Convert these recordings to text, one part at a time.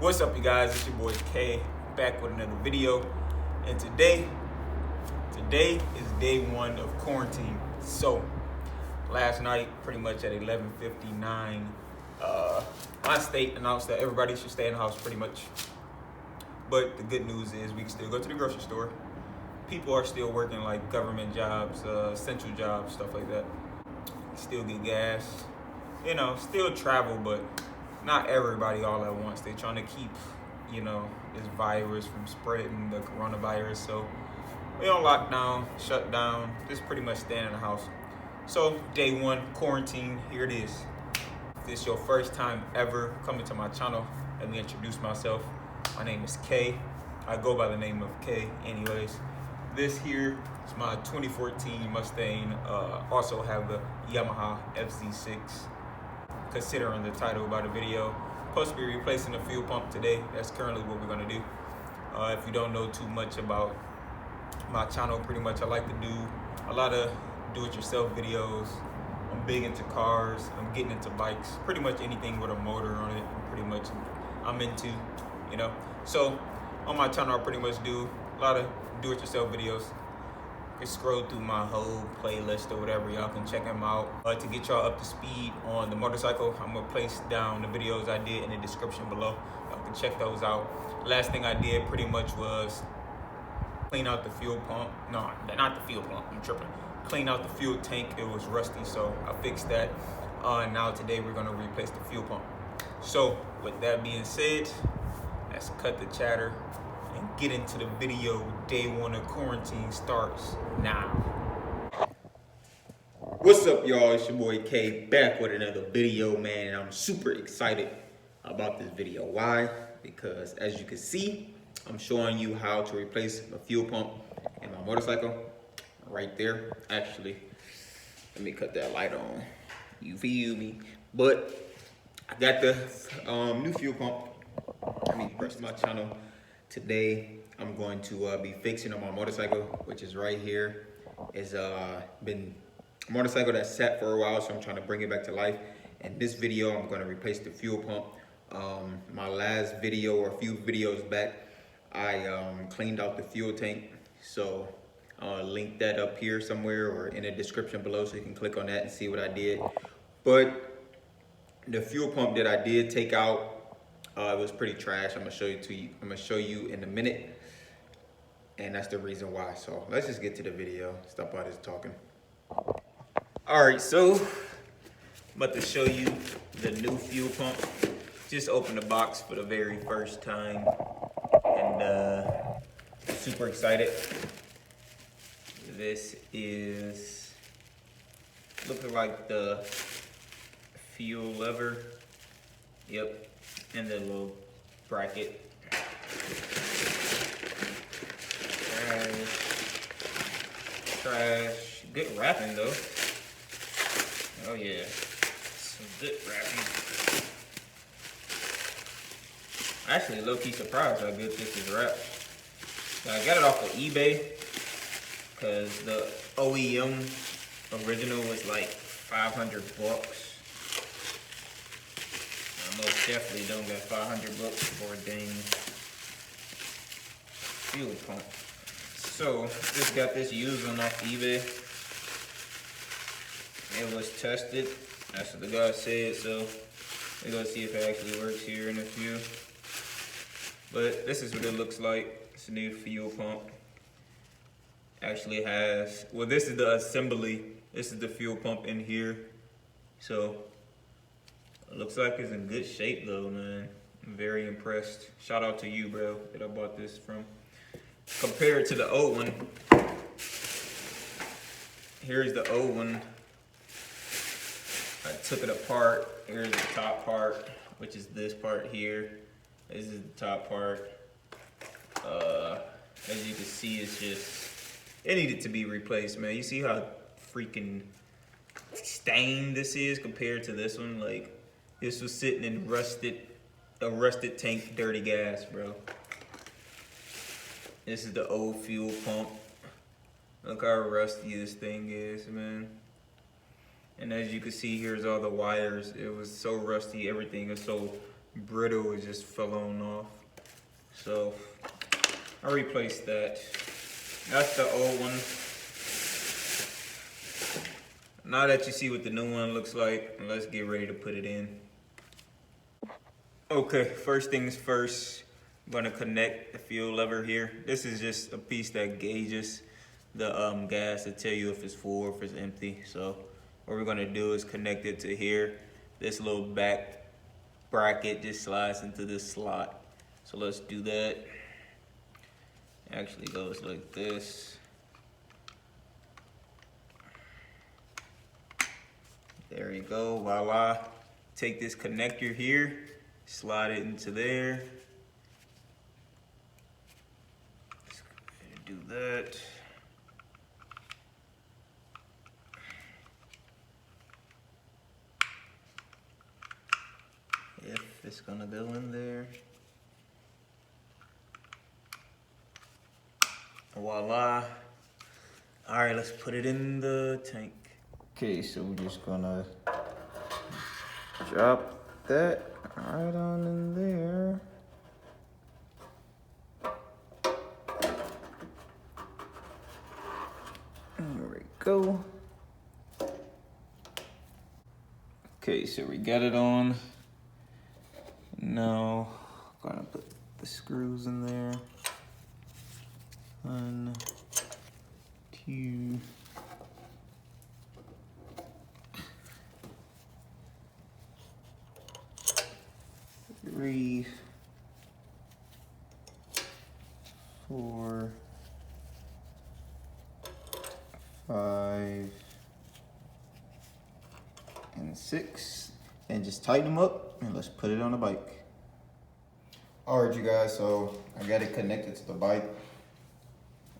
What's up, you guys? It's your boy K, back with another video. And today is day one of quarantine. So last night, pretty much at 11:59, my state announced that everybody should stay in the house pretty much. But the good news is we can still go to the grocery store. People are still working like government jobs, essential jobs, stuff like that. Still get gas, still travel, but not everybody all at once. They're trying to keep, this virus from spreading, the coronavirus. So we on lockdown, shut down, just pretty much staying in the house. So day one, quarantine, here it is. If this is your first time ever coming to my channel, let me introduce myself. My name is K. I go by the name of K anyways. This here is my 2014 Mustang. Also have the Yamaha FZ6. Considering the title about the video, supposed to be replacing the fuel pump today. That's currently what we're gonna do. If you don't know too much about my channel, pretty much I like to do a lot of do-it-yourself videos. I'm big into cars. I'm getting into bikes. Pretty much anything with a motor on it. I'm into, So on my channel, I pretty much do a lot of do-it-yourself videos. You can scroll through my whole playlist or whatever, y'all can check them out. To get y'all up to speed on the motorcycle, I'm gonna place down the videos I did in the description below. Y'all can check those out. Last thing I did pretty much was clean out the fuel pump. No, not the fuel pump, I'm tripping. Clean out the fuel tank, it was rusty, so I fixed that. Now today we're gonna replace the fuel pump. So with that being said, let's cut the chatter and get into the video. Day one of quarantine starts now. What's up, y'all? It's your boy K, back with another video, man. And I'm super excited about this video. Why? Because as you can see, I'm showing you how to replace the fuel pump in my motorcycle right there. Actually, let me cut that light on. You feel me? But I got the new fuel pump. First my channel. Today, I'm going to be fixing on my motorcycle, which is right here. It's been a motorcycle that sat for a while, so I'm trying to bring it back to life. In this video, I'm going to replace the fuel pump. My last video, or a few videos back, I cleaned out the fuel tank. So I'll link that up here somewhere or in the description below, so you can click on that and see what I did. But the fuel pump that I did take out, it was pretty trash. I'm gonna show you in a minute, and that's the reason why. So let's just get to the video. Stop all this talking. All right, so I'm about to show you the new fuel pump. Just opened the box for the very first time, and super excited. This is looking like the fuel lever. Yep. And the little bracket. Trash. Good wrapping though. Oh yeah, some good wrapping. Actually, low-key surprised how good this is wrapped. I got it off of eBay because the OEM original was like 500 bucks. Most definitely don't get 500 bucks for a dang fuel pump. So just got this used one off eBay. It was tested. That's what the guy said. So we're gonna see if it actually works here in a few. But this is what it looks like. It's a new fuel pump. Actually has, well, this is the assembly. This is the fuel pump in here. So it looks like it's in good shape though, man. I'm very impressed. Shout out to you, bro, that I bought this from. Compared to the old one, here's the old one. I took it apart. Here's the top part, which is this part here. This is the top part. As you can see, it's just, it needed to be replaced, man. You see how freaking stained this is compared to this one? Like, this was sitting in a rusted tank, dirty gas, bro. This is the old fuel pump. Look how rusty this thing is, man. And as you can see, here's all the wires. It was so rusty, everything is so brittle, it just fell on off. So I replaced that. That's the old one. Now that you see what the new one looks like, let's get ready to put it in. Okay, first things first, I'm gonna connect the fuel lever here. This is just a piece that gauges the gas to tell you if it's full or if it's empty. So what we're gonna do is connect it to here. This little back bracket just slides into this slot. So let's do that. It actually goes like this. There you go, voila. Take this connector here, slide it into there. Let's go ahead and do that. If it's gonna go in there. Voila. All right, let's put it in the tank. Okay, so we're just gonna drop that right on in there. There we go. Okay, so we got it on. Now, I'm gonna put the screws in there. 1, 2. 3, 4, 5, and 6, and just tighten them up and let's put it on the bike. All right, you guys, so I got it connected to the bike.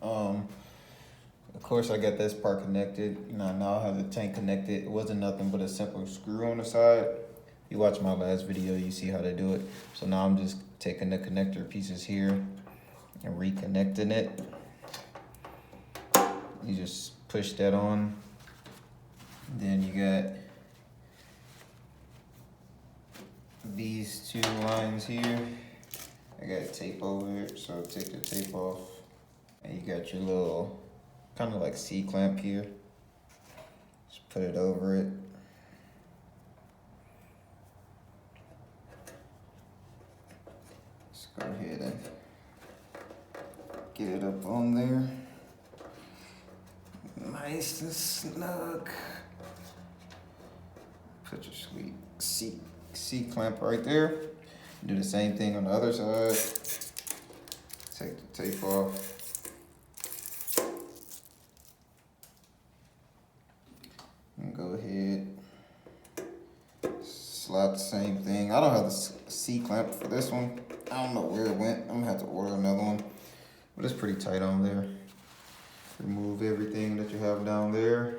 Of course, I got this part connected. Now I have the tank connected. It wasn't nothing but a simple screw on the side. If you watch my last video, you see how to do it. So now I'm just taking the connector pieces here and reconnecting it. You just push that on. Then you got these 2 lines here. I got tape over it, so take the tape off. And you got your little kind of like C-clamp here. Just put it over it. Let's go ahead and get it up on there. Nice and snug. Put your sweet C-clamp right there. Do the same thing on the other side. Take the tape off. And go ahead. Slide the same thing. I don't have the C-clamp for this one. I don't know where it went. I'm gonna have to order another one. But it's pretty tight on there. Remove everything that you have down there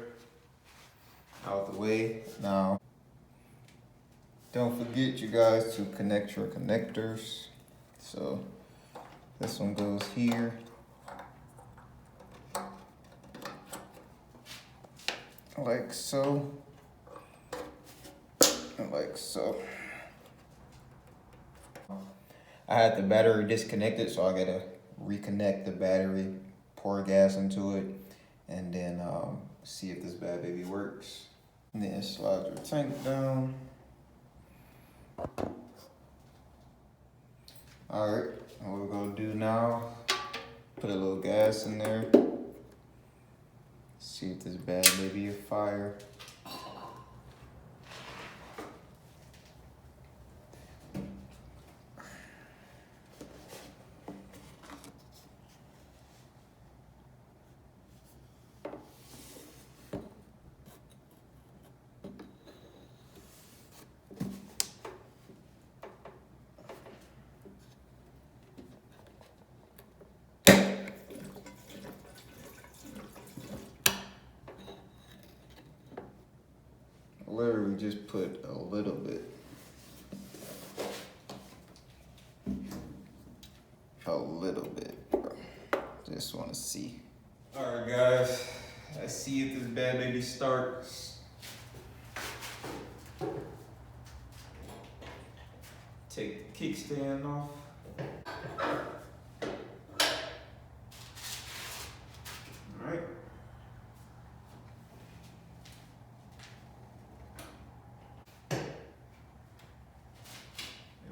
out the way. Now, don't forget, you guys, to connect your connectors. So this one goes here. Like so. And like so. I had the battery disconnected, so I gotta reconnect the battery, pour gas into it, and then see if this bad baby works. And then slide your tank down. All right, what we're gonna do now, put a little gas in there. See if this bad baby is fire. Literally just put a little bit. A little bit, bro. Just want to see. All right, guys. Let's see if this bad baby starts. Take kickstand off. All right. There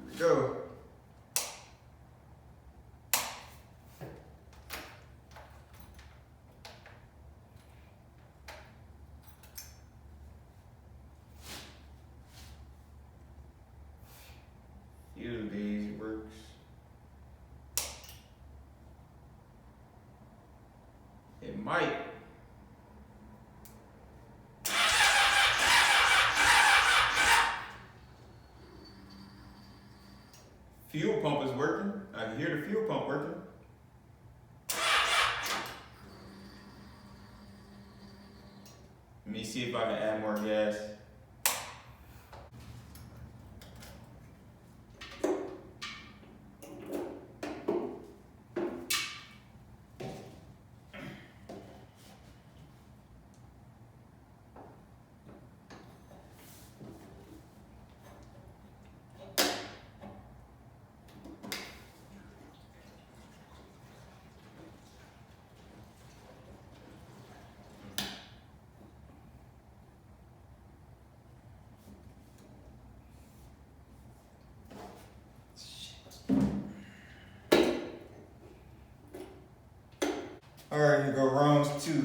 we go. Few days works. It might. Fuel pump is working. I can hear the fuel pump working. Let me see if I can add more gas. All right, here go rounds 2.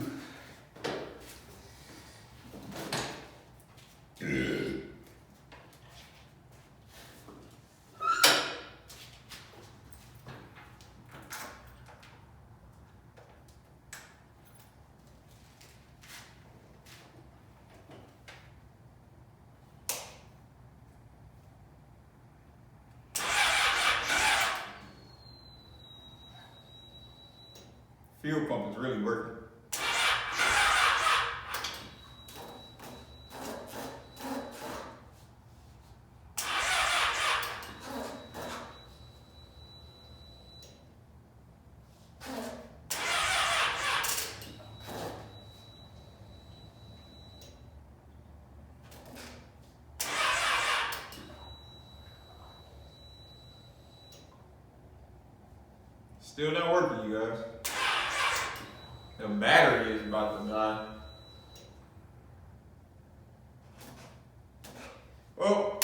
Fuel pump is really working. Still not working, you guys. The battery is about to die. Oh,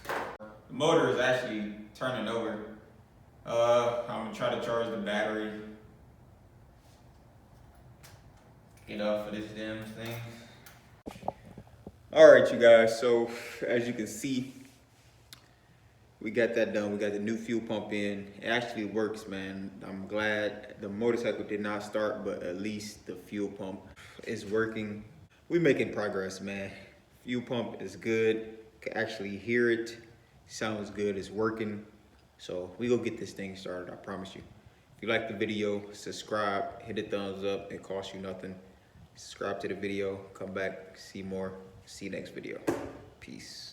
the motor is actually turning over. I'm gonna try to charge the battery. Get off of this damn thing. All right, you guys. So as you can see, we got that done. We got the new fuel pump in. It actually works, man. I'm glad. The motorcycle did not start, but at least the fuel pump is working. We're making progress, man. Fuel pump is good. Can actually hear it. Sounds good. It's working. So we go get this thing started, I promise you. If you like the video, subscribe, hit a thumbs up. It costs you nothing. Subscribe to the video. Come back, see more. See you next video. Peace.